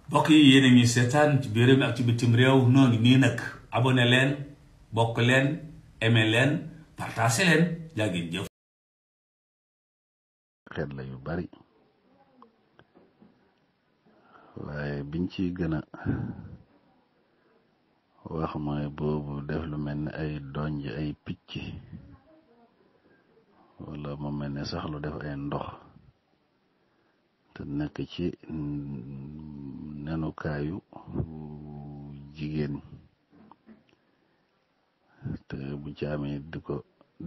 mbokk yi yéen a ngi seetaan ci biir réew mi ak ci bitim réew noo ngi nii nag abonné leen bokk leen aimé leen partagé leen jaa ngeen jëf. xeet la yu bari waaye biñ ci gën a wax mooy boobu def lu mel ni ay donj ay picc wala mu mel ni sax lu def ay ndox te nekk ci nenukaayu jigéen te bu ci amee di ko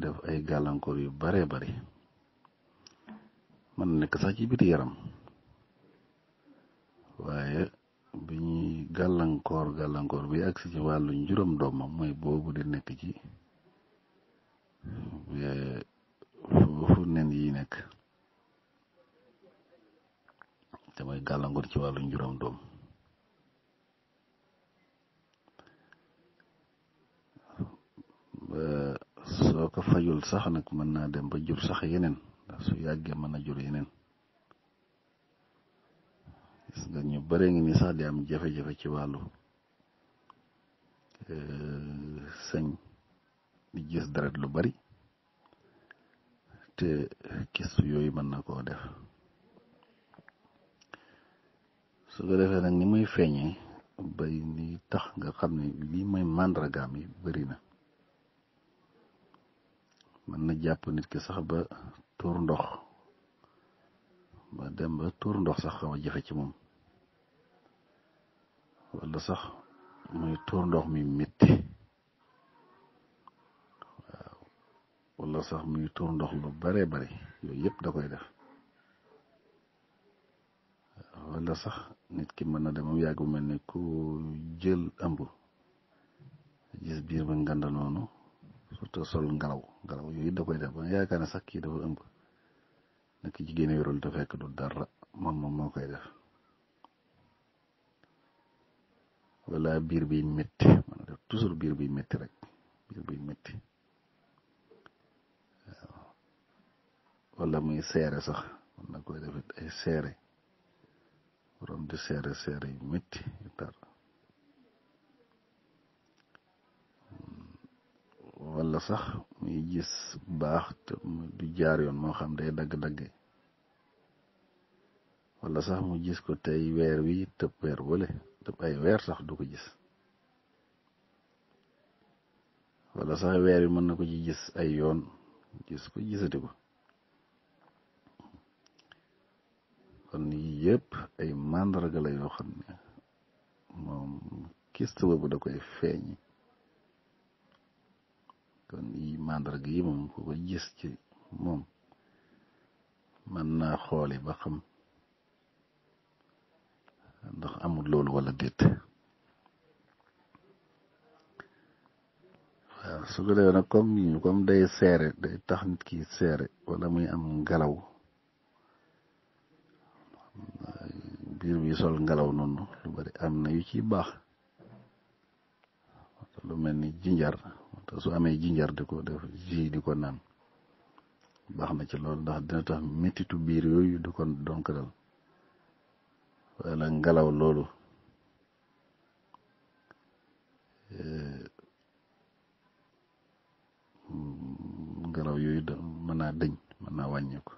def ay gàllankoor yu bare bari mën nekk sax ci biti yaram waaye bi ñuy gàllankoor bi agsi ci wàllu njuróom doomam mooy boobu di nekk ci foofu nen yi nekk te mooy gàllankoor ci wàllu njuróom doom soo ko fajul sax nag mën naa dem ba jur sax yeneen ndax su yàggee mën na jur yeneen gis nga ñu bare ngi ni sax di am jafe-jafe ci wàllu sëñ di gis deret lu bari te kistu yooyu mën na koo def su ko defee nag ni muy feeñee bay ni tax nga xam ne lii mooy màndargaam yi bari na mën na jàpp nit ki sax ba tuur ndox ba dem ba tuur ndox sax xaw a jafe ci moom wala sax muy tuur ndox mi métti waaw wala sax muy tuur ndox lu bare bari yooyu yëpp da koy def wala sax nit ki mën na dem mu yàgg mel ni ku jël ëmb gis biir ba nganda noonu surtout sol ngelaw yooyu da koy def ba yaakaar ne sax kii dafa ëmb nekk jigéen yorul te fekk du dara moom moo koy def wala biir biy métti mën na def toujours biir biy métti rek biir biy métti waaw wala muy seere sax mën na koy def ay seere borom di seere yu métti yu tar wala sax muy gis baax te du jaar yoon moo xam day dagg-dagge wala sax mu gis ko tey weer wi tëb weer wala tëb ay weer sax du ko gis wala sax weer wi mën na ko ci gis ay yoon gis ko gisati ko kon yii yëpp ay màndarga la yoo xam ne moom kist boobu da koy feeñi kon yi màndarga yi moom ku ko gis ci moom mën naa xooli ba xam ndax amul loolu wala déet waaw su ko defee nag comme day seere day tax nit ki seere wala muy am ngelaw biir bi sol ngelaw noonu lu bari am na yu ci baax lu mel ni jinjar te su amee jinjar di ko def ji di ko naan baax na ci loolu ndax dina tax mettitu biir yooyu di ko doon ko dal wala ngelaw loolu ngelaw yooyu da mën naa dëñ mën naa wàññeeku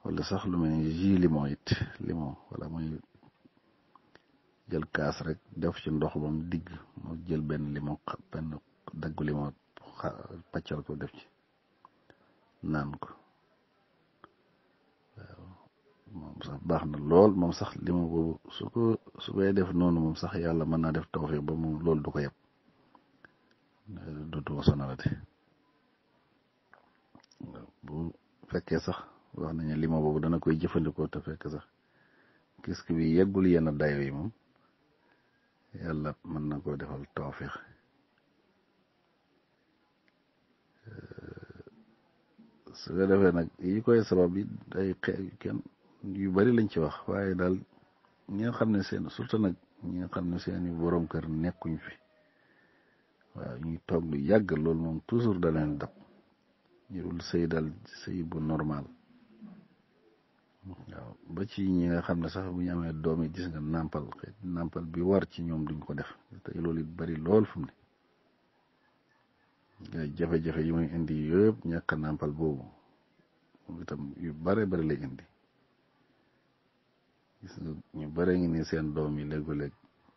wala sax lu mel ni ji limon limon wala muy jël kaas rek def ci ndox ba mu digg mu jël benn daggu limon pàccal ko def ci naan ko waaw moom sax baax na lool moom sax limon boobu su koy def noonu moom sax yàlla mën naa def tawfeex ba moom loolu du ko yeb dootu ko sonalati bu fekkee sax wax nañu limon boobu dana koy jëfandikoo te fekk sax gis ki bi yeggul yenn dayo yi moom yàlla mën na koo defal tawfeex su ko defee nag yi koy sabab yi ay kenn yu bari lañ ci wax waaye daal ñi nga xam ne surtout nag ñi nga xam ne seeni borom kër nekkuñ fi waaw ñuy toog lu yàgg loolu moom toujours da leen dab ñu dul sëy bu normal waaw ba ci ñi nga xam ne sax bu ñu amee doom yi gis nga nàmpal bi war ci ñoom duñ ko def te loolu it bari lool fu mu ne jafe-jafe yi muy indi yëpp ñàkk nàmpal boobu itam yu bare bari lay indi gis nga ñu bare ngi ni seen doom yi léeg-léeg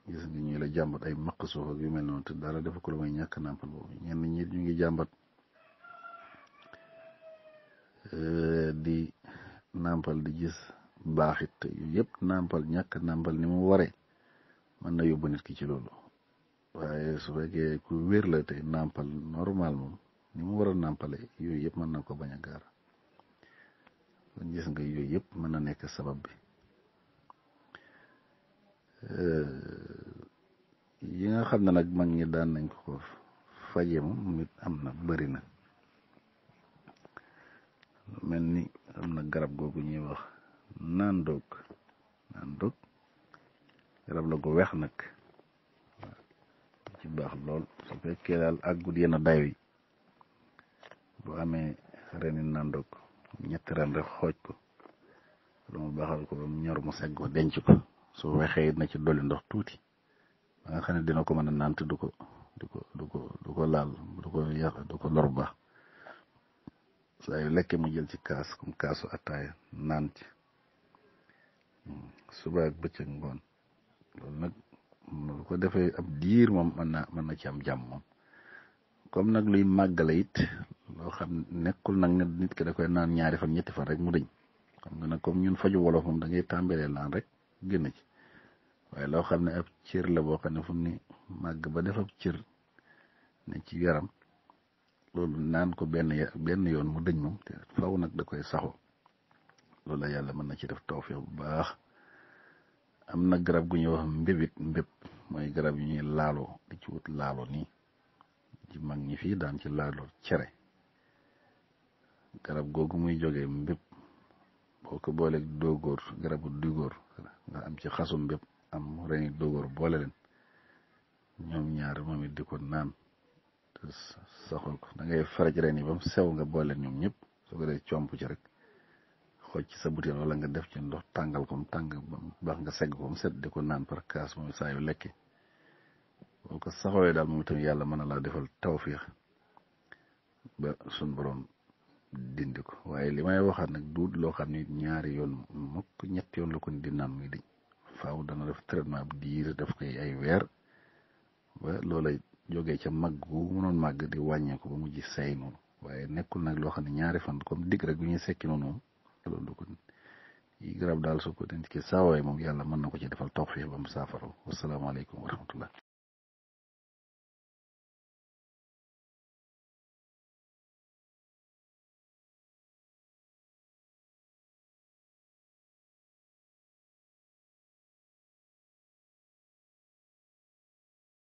gis nga ñuy la jàmbat ay maq suuf ak yu mel noonu te dara dafa ko lu may ñàkk nàmpal boobu ñenn ñi ñu ngi jàmbat di nàmpal di gis baaxit yu yëpp nàmpal ñàkk nàmpal ni mu waree mën na yóbbu nit ki ci loolu waaye su fekkee ku wér la te nàmpal normal moom ni mu war a nàmpale yooyu yëpp mën na ko bañ a gaar kon gis nga yooyu yëpp mën na nekk sabab bi yi nga xam ne nag mag ñi daan nañ ko faje moom nit am na bëri na mel ni am na garab googu ñuy wax naan doog garab la gu weex nag ci baax lool su fekkee daal àggut yenn dayo yi bu amee reni naan doog ñetti ren rek xooj ko lu mu baaxal ko ba mu ñor mu segg ko denc ko su weexee na ci dolli ndox tuuti ba nga xam ne dina ko mën a naan te du ko laal du ko yàq du ko lor baax saa yu lekkee mu jël ci kaas comme kaasu attaaya naan ci suba ak bëccëg ngoon loolu nag lu ko defee ab diir moom mën na ci am jàmm moom comme nag luy màggale it loo xam nekkul nag ne nit ki da koy naan ñaari fan ñetti fan rek mu dëñ xam nga nag comme ñun faju wolof moom da ngay tàmbalee naan rek génn ci waaye loo xam ne ab cër la boo xam ne fu mu ni màgg ba def ab cër ne ci yaram loolu naan ko benn yoon mu dëñ moom te faw nag da koy saxoo loolu la yàlla mën na ci def tawfeex bu baax am na garab gu ñuy wax mbéb mooy garab yu ñuy laaloo di ci wut laalo nii ci mag ñi fii daan ci laaloo cere garab googu muy jógee mbéb boo ko booleeg dóogóor garabu dugóor nga am ci xasu mbéb am reni dóogóor boole leen ñoom ñaar moom it di ko naan saxal ko da ngay faraj ren yi ba mu sew nga boole ñoom ñëpp soo ko dee comp ci rek xooj ci sa butéel wala nga def ci ndox tàngal ko mu tàng ba mu baax nga segg ko mu set di ko naan par kaas moom saa yu lekkee boo ko saxawee daal moom itam yàlla mën na laa defal tawfiix ba suñ borom dindi ko waaye li may waxaat nag duut loo xam ni ñaari yoon mukk ñetti yoon la ko di naan muy diñ faaw dana def traitement bi diir def koy ay weer ba loolay jógee ca màgg gu mënoon màgg di wàññeeku ba mujj say noonu waaye nekkul nag loo xam ne ñaari fan comme digg rek bu ñuy sekki noonu moom loolu du ko yi garab daal su ko denc ki saawaaye moom yàlla mën na ko ci defal tawfiix ba mu saafara wasalaamaaleykum wa rahmatullah